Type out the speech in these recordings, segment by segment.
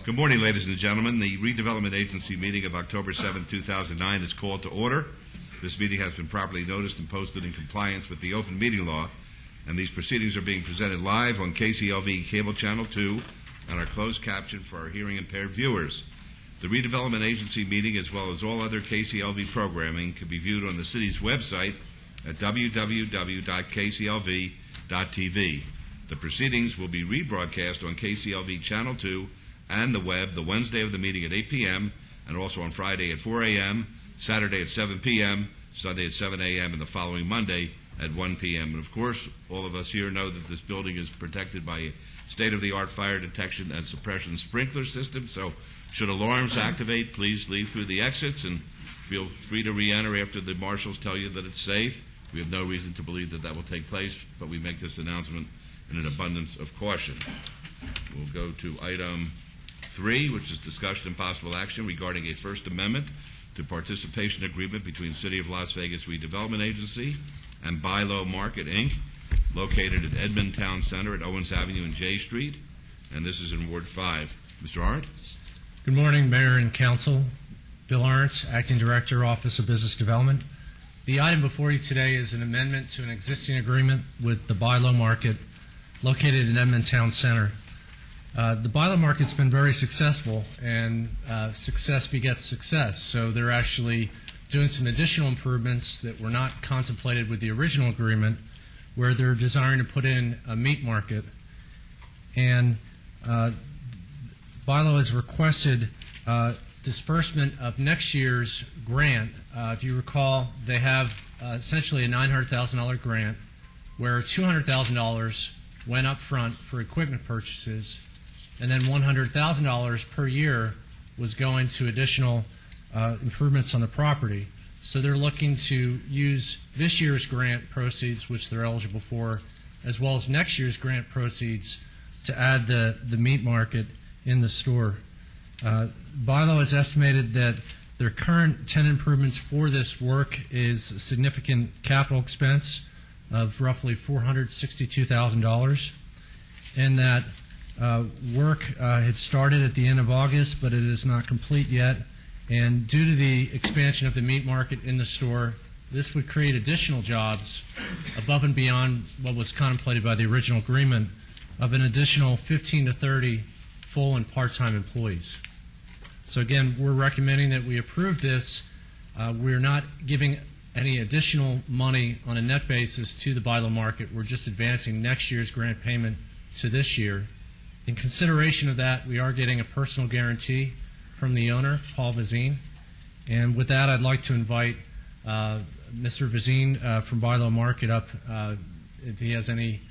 Good morning, ladies and gentlemen. The Redevelopment Agency meeting of October 7, 2009 is called to order. This meeting has been properly noticed and posted in compliance with the open meeting law, and these proceedings are being presented live on KCLV Cable Channel 2 and are closed captioned for our hearing impaired viewers. The Redevelopment Agency meeting, as well as all other KCLV programming, can be viewed on the city's website at www.kclv.tv. The proceedings will be rebroadcast on KCLV Channel 2 and the web the Wednesday of the meeting at 8 p.m. and also on Friday at 4 a.m., Saturday at 7 p.m., Sunday at 7 a.m., and the following Monday at 1 p.m. And, of course, all of us here know that this building is protected by a state-of-the-art fire detection and suppression sprinkler system, so should alarms activate, please leave through the exits and feel free to re-enter after the marshals tell you that it's safe. We have no reason to believe that that will take place, but we make this announcement in an abundance of caution. We'll go to item 3, which is discussion and possible action regarding a First Amendment to participation agreement between City of Las Vegas Redevelopment Agency and Buy Low Market, Inc., located at Edmond Town Center at Owens Avenue and J Street, and this is in Ward 5. Mr. Arndt? Good morning, Mayor and Council. Bill Arndt, Acting Director, Office of Business Development. The item before you today is an amendment to an existing agreement with the Buy Low Market located in Edmond Town Center. The Buy Low Market's been very successful, and success begets success. So they're actually doing some additional improvements that were not contemplated with the original agreement, where they're desiring to put in a meat market. And Buy Low has requested disbursement of next year's grant. If you recall, they have essentially a $900,000 grant, where $200,000 went up front for equipment purchases, and then $100,000 per year was going to additional improvements on the property. So they're looking to use this year's grant proceeds, which they're eligible for, as well as next year's grant proceeds to add the meat market in the store. Buy Low has estimated that their current tenant improvements for this work is a significant capital expense of roughly $462,000, and that work had started at the end of August, but it is not complete yet. And due to the expansion of the meat market in the store, this would create additional jobs above and beyond what was contemplated by the original agreement of an additional 15 to 30 full and part-time employees. So again, we're recommending that we approve this. We're not giving any additional money on a net basis to the Buy Low Market. We're just advancing next year's grant payment to this year. In consideration of that, we are getting a personal guarantee from the owner, Paul Vizine. And with that, I'd like to invite Mr. Vizine from Buy Low Market up if he has any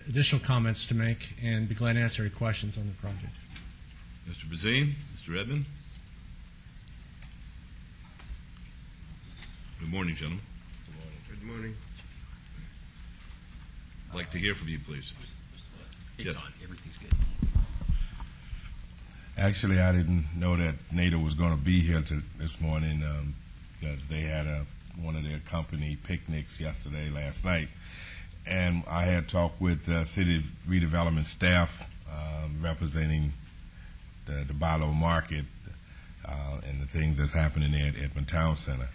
additional comments to make, and be glad to answer any questions on the project. Mr. Vizine? Mr. Edmond? Good morning, gentlemen. Good morning. I'd like to hear from you, please. It's Yes. on. Everything's good. Actually, I didn't know that NATO was going to be here this morning because they had one of their company picnics last night. And I had talked with city redevelopment staff representing the Buy Low Market and the things that's happening there at Edmond Town Center.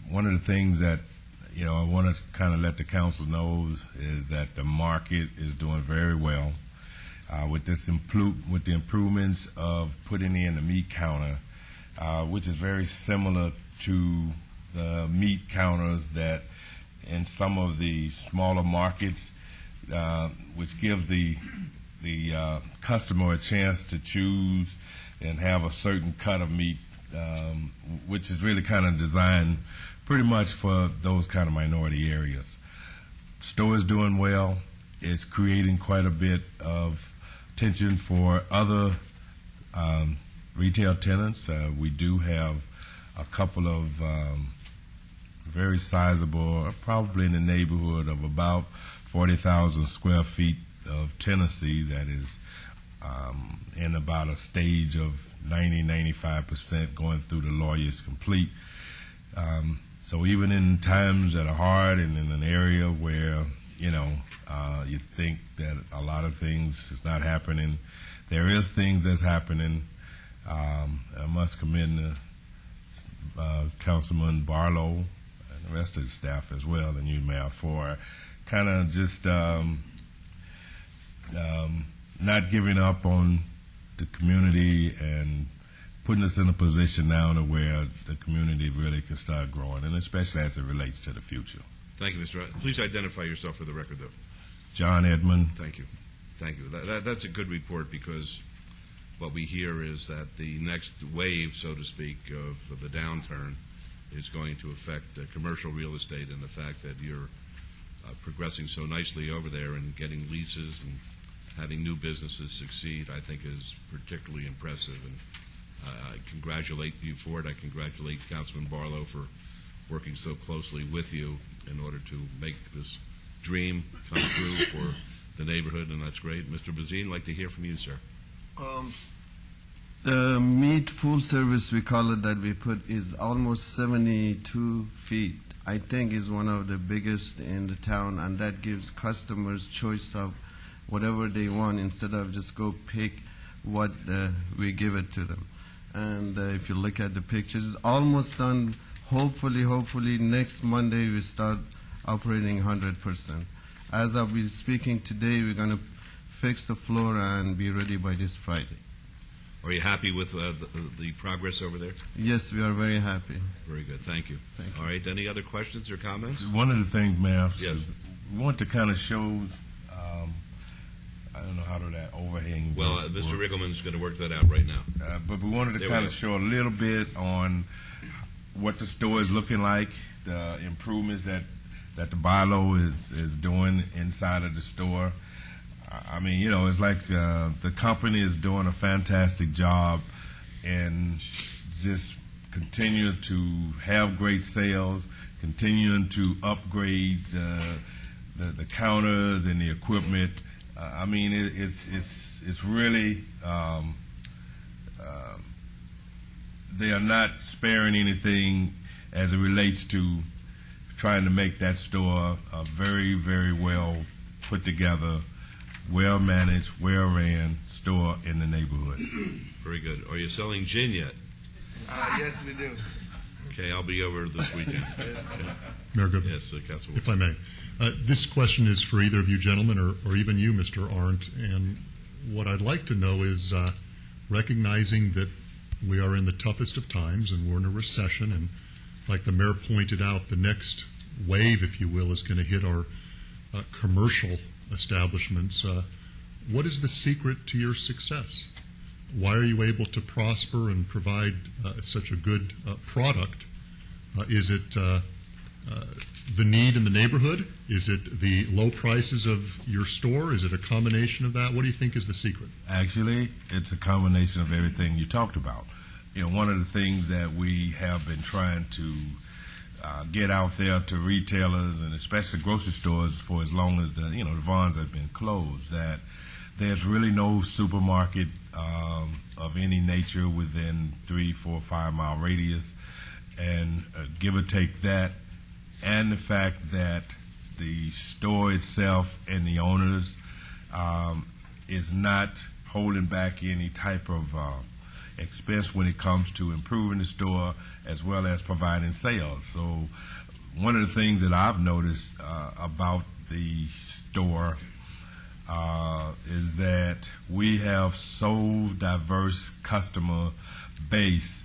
One of the things that I want to kind of let the council know is that the market is doing very well with the improvements of putting in the meat counter, which is very similar to the meat counters that in some of the smaller markets, which give the customer a chance to choose and have a certain cut of meat, which is really kind of designed pretty much for those kind of minority areas. Store is doing well. It's creating quite a bit of attention for other retail tenants. We do have a couple of very sizable, probably in the neighborhood of about 40,000 square feet of tenancy that is in about a stage of 90-95% going through the lawyers complete. So even in times that are hard and in an area where You think that a lot of things is not happening. There is things that's happening. I must commend Councilman Barlow and the rest of the staff as well, and you, Mayor, for kind of just not giving up on the community and putting us in a position now to where the community really can start growing, and especially as it relates to the future. Thank you, Mr. Rudd. Please identify yourself for the record, though. John Edmond. Thank you. Thank you. That's a good report, because what we hear is that the next wave, so to speak, of the downturn is going to affect commercial real estate, and the fact that you're progressing so nicely over there and getting leases and having new businesses succeed, I think is particularly impressive. And I congratulate you for it. I congratulate Councilman Barlow for working so closely with you in order to make this dream come true for the neighborhood, and that's great. Mr. Bazine, I'd like to hear from you, sir. The meat full service, we call it, that we put is almost 72 feet. I think is one of the biggest in the town, and that gives customers choice of whatever they want instead of just go pick what we give it to them. And if you look at the pictures, it's almost done. Hopefully next Monday we start operating 100%. As I'll be speaking today, we're going to fix the floor and be ready by this Friday. Are you happy with the progress over there? Yes, we are very happy. Very good. Thank you. Thank you. All right. Any other questions or comments? One of the things, Mayor, Yes. we want to kind of show, I don't know how to that overhang. Well, Mr. Riggleman's going to work that out right now. But we wanted to There we kind go. of show a little bit on what the store is looking like, the improvements that the Barlow is doing inside of the store. I mean, you know, it's like the company is doing a fantastic job and just continue to have great sales, continuing to upgrade the counters and the equipment. I mean, it's really they are not sparing anything as it relates to trying to make that store a very, very well put together, well managed, well ran store in the neighborhood. Very good. Are you selling gin yet? Yes, we do. Okay, I'll be over this weekend. Mayor Goodman, Yes, Councilwoman. if I may. This question is for either of you gentlemen or even you, Mr. Arndt. And what I'd like to know is, recognizing that we are in the toughest of times and we're in a recession, and like the mayor pointed out, the next wave, if you will, is going to hit our commercial establishments. What is the secret to your success? Why are you able to prosper and provide such a good product? Is it the need in the neighborhood? Is it the low prices of your store? Is it a combination of that? What do you think is the secret? Actually, it's a combination of everything you talked about. You know, one of the things that we have been trying to get out there to retailers and especially grocery stores for as long as the Vons have been closed, that there's really no supermarket of any nature within 3, 4, 5 mile radius, and give or take that, and the fact that the store itself and the owners is not holding back any type of expense when it comes to improving the store as well as providing sales. So one of the things that I've noticed about the store is that we have so diverse customer base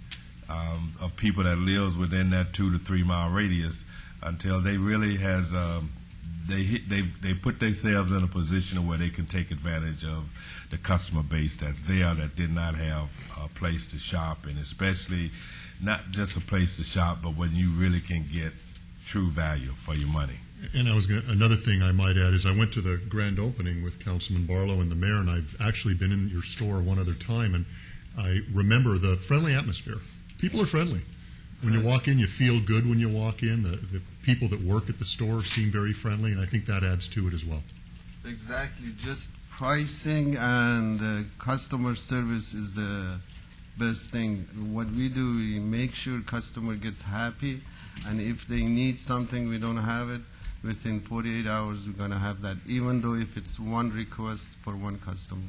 of people that lives within that 2 to 3 mile radius, until they really has they put themselves in a position where they can take advantage of the customer base that's there that did not have a place to shop, and especially not just a place to shop, but when you really can get true value for your money. And another thing I might add is I went to the grand opening with Councilman Barlow and the mayor, and I've actually been in your store one other time, and I remember the friendly atmosphere. People are friendly. When you walk in, you feel good when you walk in. The people that work at the store seem very friendly, and I think that adds to it as well. Exactly. Just pricing and customer service is the best thing. What we do, we make sure customer gets happy, and if they need something we don't have it, within 48 hours we're going to have that, even though if it's one request for one customer.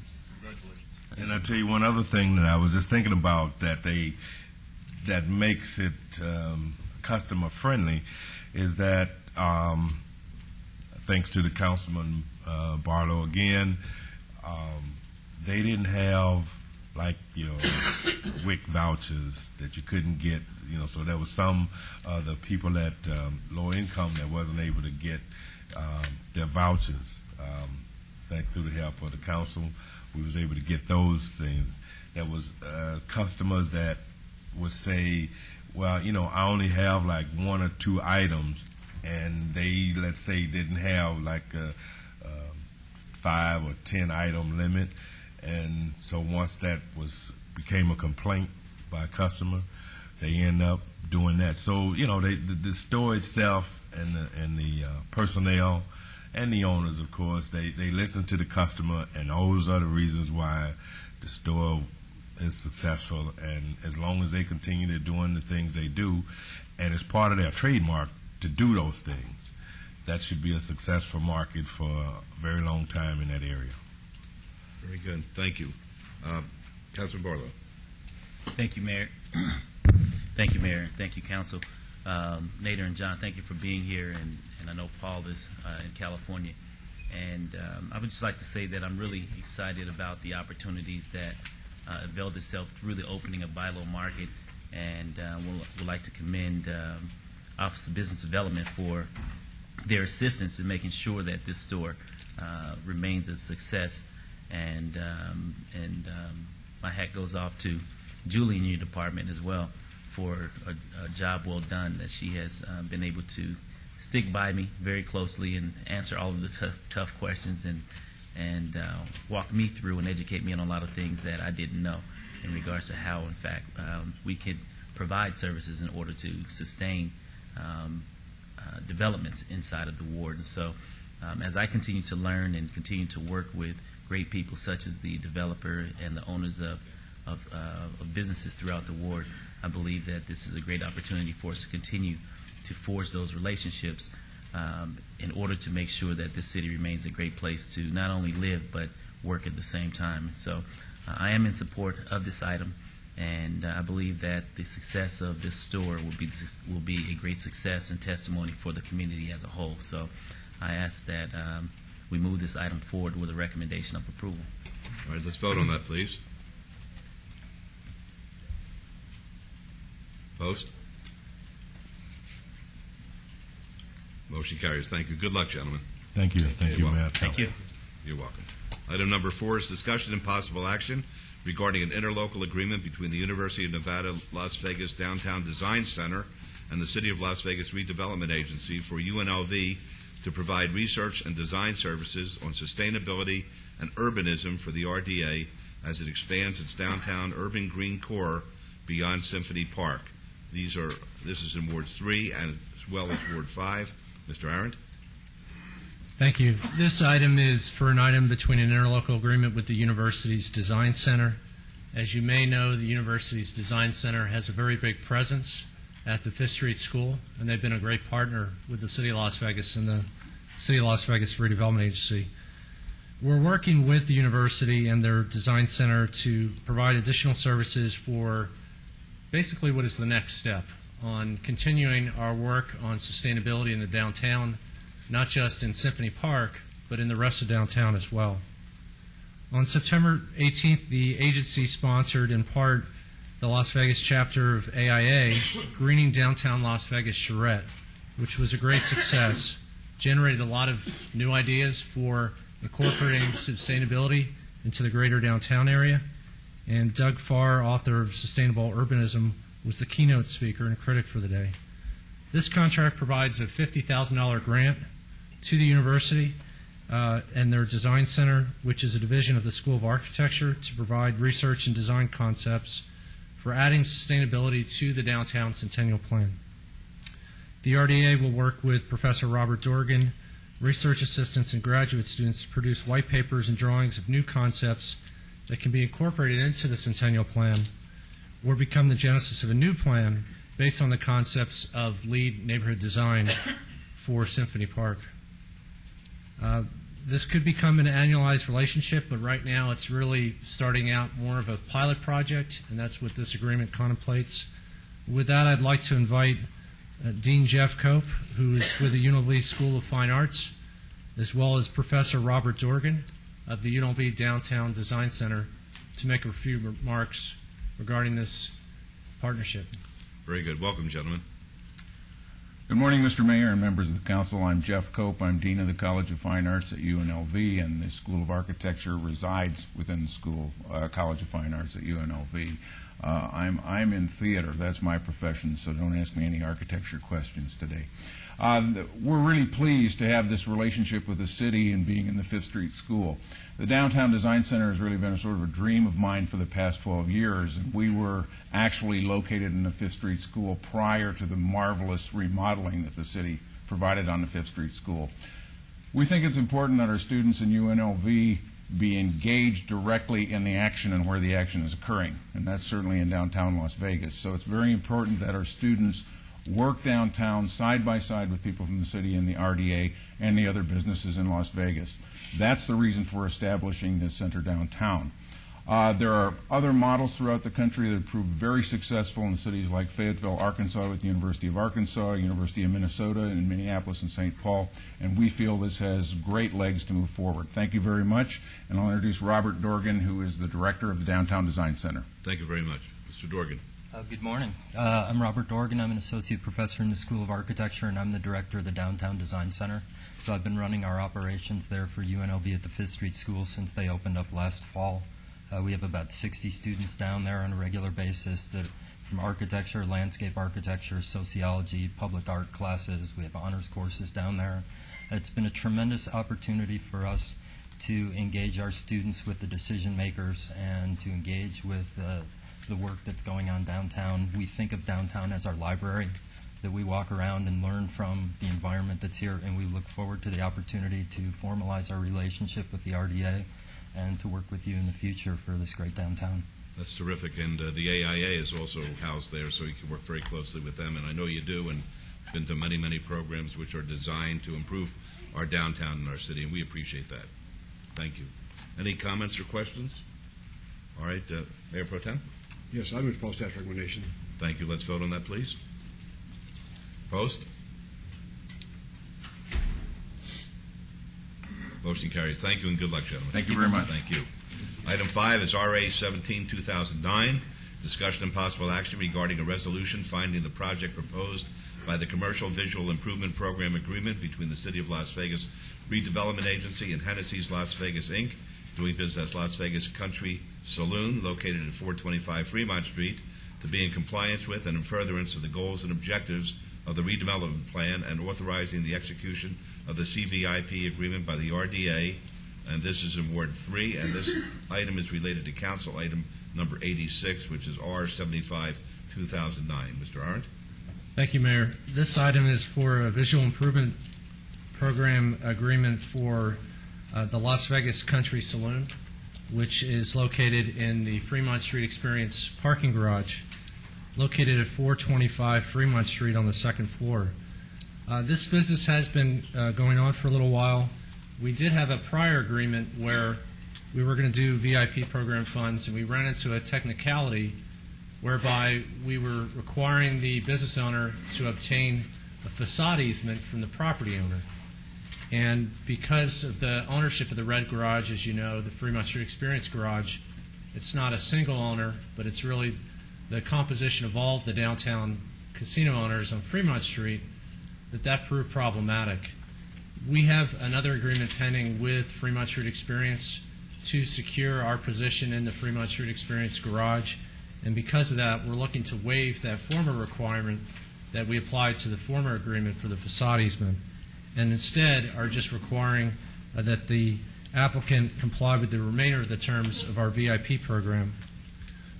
And I'll tell you one other thing that I was just thinking about that makes it customer friendly is that thanks to the Councilman Barlow again, they didn't have like your WIC vouchers that you couldn't get, so there was some the people at low income that wasn't able to get their vouchers. Thanks through the help of the council, we was able to get those things. There was customers that would say, well, I only have like 1 or 2 items, and they, let's say, didn't have like a 5 or 10 item limit, and so once that became a complaint by a customer, they end up doing that. So the store itself and the personnel and the owners, of course, they listen to the customer, and those are the reasons why the store is successful. And as long as they continue to doing the things they do, and it's part of their trademark to do those things, that should be a successful market for a very long time in that area. Very good. Thank you. Councilman Barlow. Thank you, Mayor. Thank you, Mayor. Thank you, Council. Nader and John, thank you for being here, and I know Paul is in California. And I would just like to say that I'm really excited about the opportunities that availed itself through the opening of Bilo Market, and would like to commend Office of Business Development for their assistance in making sure that this store remains a success. And my hat goes off to Julie in your department as well for a job well done, that she has been able to stick by me very closely and answer all of the tough questions and walk me through and educate me on a lot of things that I didn't know in regards to how, in fact, we could provide services in order to sustain developments inside of the ward. And so as I continue to learn and continue to work with great people such as the developer and the owners of businesses throughout the ward, I believe that this is a great opportunity for us to continue to forge those relationships in order to make sure that this city remains a great place to not only live but work at the same time. And so I am in support of this item, and I believe that the success of this store will be a great success and testimony for the community as a whole. So I ask that we move this item forward with a recommendation of approval. All right, let's vote on that, please. Post. Motion carries. Thank you. Good luck, gentlemen. Thank you. Thank you, Mayor. Thank you. You're welcome. Item number 4 is discussion and possible action regarding an interlocal agreement between the University of Nevada, Las Vegas Downtown Design Center and the City of Las Vegas Redevelopment Agency for UNLV to provide research and design services on sustainability and urbanism for the RDA as it expands its downtown urban green core beyond Symphony Park. This is in Wards 3 and as well as Ward 5. Mr. Arendt? Thank you. This item is for an item between an interlocal agreement with the university's Design Center. As you may know, the university's Design Center has a very big presence at the Fifth Street School, and they've been a great partner with the City of Las Vegas and the City of Las Vegas Redevelopment Agency. We're working with the university and their Design Center to provide additional services for basically what is the next step on continuing our work on sustainability in the downtown, not just in Symphony Park, but in the rest of downtown as well. On September 18th, the agency sponsored in part the Las Vegas chapter of AIA, Greening Downtown Las Vegas Charrette, which was a great success, generated a lot of new ideas for incorporating sustainability into the greater downtown area. And Doug Farr, author of Sustainable Urbanism, was the keynote speaker and critic for the day. This contract provides a $50,000 grant to the university and their Design Center, which is a division of the School of Architecture, to provide research and design concepts for adding sustainability to the downtown Centennial Plan. The RDA will work with Professor Robert Dorgan, research assistants, and graduate students to produce white papers and drawings of new concepts that can be incorporated into the Centennial Plan or become the genesis of a new plan based on the concepts of LEED neighborhood design for Symphony Park. This could become an annualized relationship, but right now it's really starting out more of a pilot project, and that's what this agreement contemplates. With that, I'd like to invite Dean Jeff Cope, who is with the UNLV School of Fine Arts, as well as Professor Robert Dorgan of the UNLV Downtown Design Center, to make a few remarks regarding this partnership. Very good. Welcome, gentlemen. Good morning, Mr. Mayor and members of the council. I'm Jeff Cope. I'm Dean of the College of Fine Arts at UNLV, and the School of Architecture resides within the College of Fine Arts at UNLV. I'm in theater. That's my profession, so don't ask me any architecture questions today. We're really pleased to have this relationship with the city and being in the Fifth Street School. The Downtown Design Center has really been a sort of a dream of mine for the past 12 years, and we were actually located in the Fifth Street School prior to the marvelous remodeling that the city provided on the Fifth Street School. We think it's important that our students in UNLV be engaged directly in the action and where the action is occurring, and that's certainly in downtown Las Vegas. So it's very important that our students work downtown side by side with people from the city and the RDA and the other businesses in Las Vegas. That's the reason for establishing this center downtown. There are other models throughout the country that have proved very successful in cities like Fayetteville, Arkansas, with the University of Arkansas, University of Minnesota, and Minneapolis and St. Paul, and we feel this has great legs to move forward. Thank you very much, and I'll introduce Robert Dorgan, who is the director of the Downtown Design Center. Thank you very much. Mr. Dorgan. Good morning. I'm Robert Dorgan. I'm an associate professor in the School of Architecture, and I'm the director of the Downtown Design Center. So I've been running our operations there for UNLV at the Fifth Street School since they opened up last fall. We have about 60 students down there on a regular basis that from architecture, landscape architecture, sociology, public art classes. We have honors courses down there. It's been a tremendous opportunity for us to engage our students with the decision makers and to engage with the work that's going on downtown. We think of downtown as our library that we walk around and learn from the environment that's here, and we look forward to the opportunity to formalize our relationship with the RDA and to work with you in the future for this great downtown. That's terrific, and the AIA is also housed there, so you can work very closely with them, and I know you do, and been to many, many programs which are designed to improve our downtown and our city, and we appreciate that. Thank you. Any comments or questions? All right, Mayor Pro Tem? Yes, I move to post staff's recommendation. Thank you. Let's vote on that, please. Post. Motion carries. Thank you and good luck, gentlemen. Thank you very much. Thank you. Item 5 is RA 17-2009, discussion and possible action regarding a resolution finding the project proposed by the Commercial Visual Improvement Program agreement between the City of Las Vegas Redevelopment Agency and Hennessy's Las Vegas, Inc., doing business as Las Vegas Country Saloon, located at 425 Fremont Street, to be in compliance with and in furtherance of the goals and objectives of the redevelopment plan and authorizing the execution of the CVIP agreement by the RDA, and this is in Ward 3, and this item is related to Council Item number 86, which is R75-2009. Mr. Arendt? Thank you, Mayor. This item is for a visual improvement program agreement for the Las Vegas Country Saloon, which is located in the Fremont Street Experience parking garage, located at 425 Fremont Street on the second floor. This business has been going on for a little while. We did have a prior agreement where we were going to do VIP program funds, and we ran into a technicality whereby we were requiring the business owner to obtain a facade easement from the property owner. And because of the ownership of the Red Garage, as you know, the Fremont Street Experience Garage, it's not a single owner, but it's really the composition of all the downtown casino owners on Fremont Street that proved problematic. We have another agreement pending with Fremont Street Experience to secure our position in the Fremont Street Experience Garage, and because of that, we're looking to waive that former requirement that we applied to the former agreement for the facade easement, and instead are just requiring that the applicant comply with the remainder of the terms of our VIP program.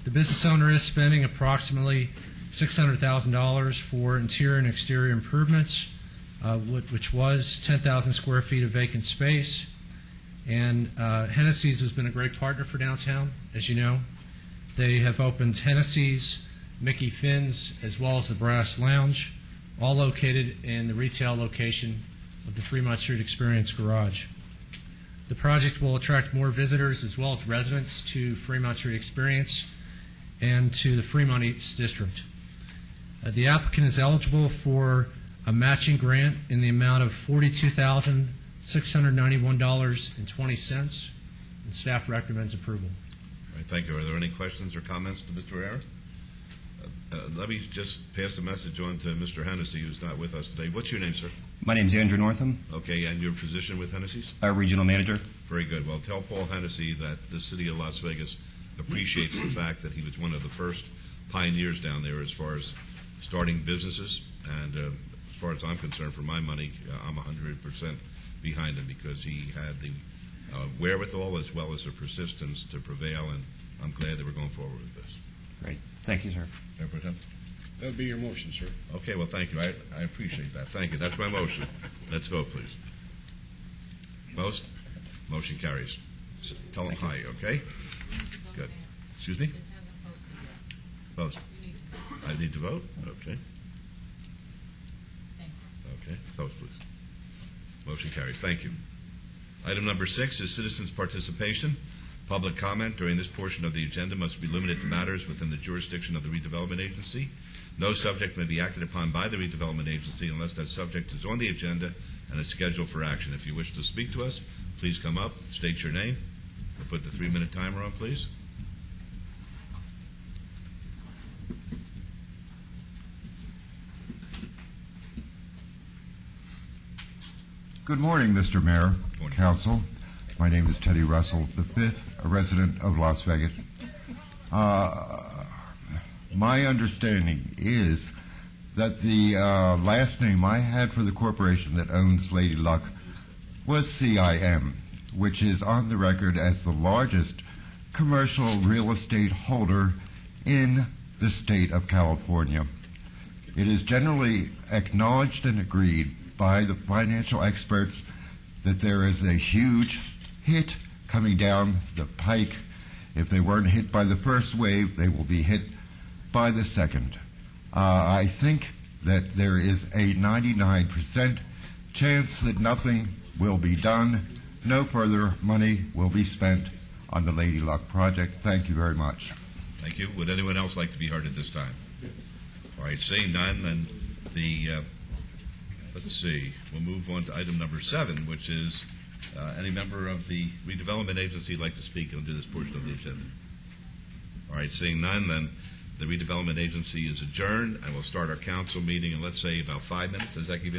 The business owner is spending approximately $600,000 for interior and exterior improvements, which was 10,000 square feet of vacant space. And Hennessy's has been a great partner for downtown, as you know. They have opened Hennessy's, Mickey Finn's, as well as the Brass Lounge all located in the retail location of the Fremont Street Experience Garage. The project will attract more visitors as well as residents to Fremont Street Experience and to the Fremont East District. The applicant is eligible for a matching grant in the amount of $42,691.20, and staff recommends approval. All right, thank you. Are there any questions or comments to Mr. Herrera? Let me just pass the message on to Mr. Hennessy, who's not with us today. What's your name, sir? My name's Andrew Northam, Okay, and your position with Hennessy's? Regional Manager. Very good. Well, tell Paul Hennessy that the city of Las Vegas appreciates the fact that he was one of the first pioneers down there as far as starting businesses. And as far as I'm concerned, for my money, I'm 100% behind him because he had the wherewithal as well as the persistence to prevail, and I'm glad that we're going forward with this. Great. Thank you, sir. Mayor Pro Tem? That would be your motion, sir. Okay, well, thank you. I appreciate that. Thank you. That's my motion. Let's vote, please. Most? Motion carries. Tell them hi, okay? Good. Excuse me? Post. I need to vote? Okay. Okay. Post, please. Motion carries. Thank you. Item number 6 is citizens' participation. Public comment during this portion of the agenda must be limited to matters within the jurisdiction of the Redevelopment Agency. No subject may be acted upon by the Redevelopment Agency unless that subject is on the agenda and is scheduled for action. If you wish to speak to us, please come up, state your name, and put the 3-minute timer on, please. Good morning, Mr. Mayor, Morning. Council. My name is Teddy Russell V, a resident of Las Vegas. My understanding is that the last name I had for the corporation that owns Lady Luck was CIM, which is on the record as the largest commercial real estate holder in the state of California. It is generally acknowledged and agreed by the financial experts that there is a huge hit coming down the pike. If they weren't hit by the first wave, they will be hit by the second. I think that there is a 99% chance that nothing will be done. No further money will be spent on the Lady Luck project. Thank you very much. Thank you. Would anyone else like to be heard at this time? All right, seeing none, then let's see. We'll move on to item number 7, which is any member of the Redevelopment Agency like to speak under this portion of the agenda? All right, seeing none, then the Redevelopment Agency is adjourned, and we'll start our council meeting in, let's say, about 5 minutes. Does that give you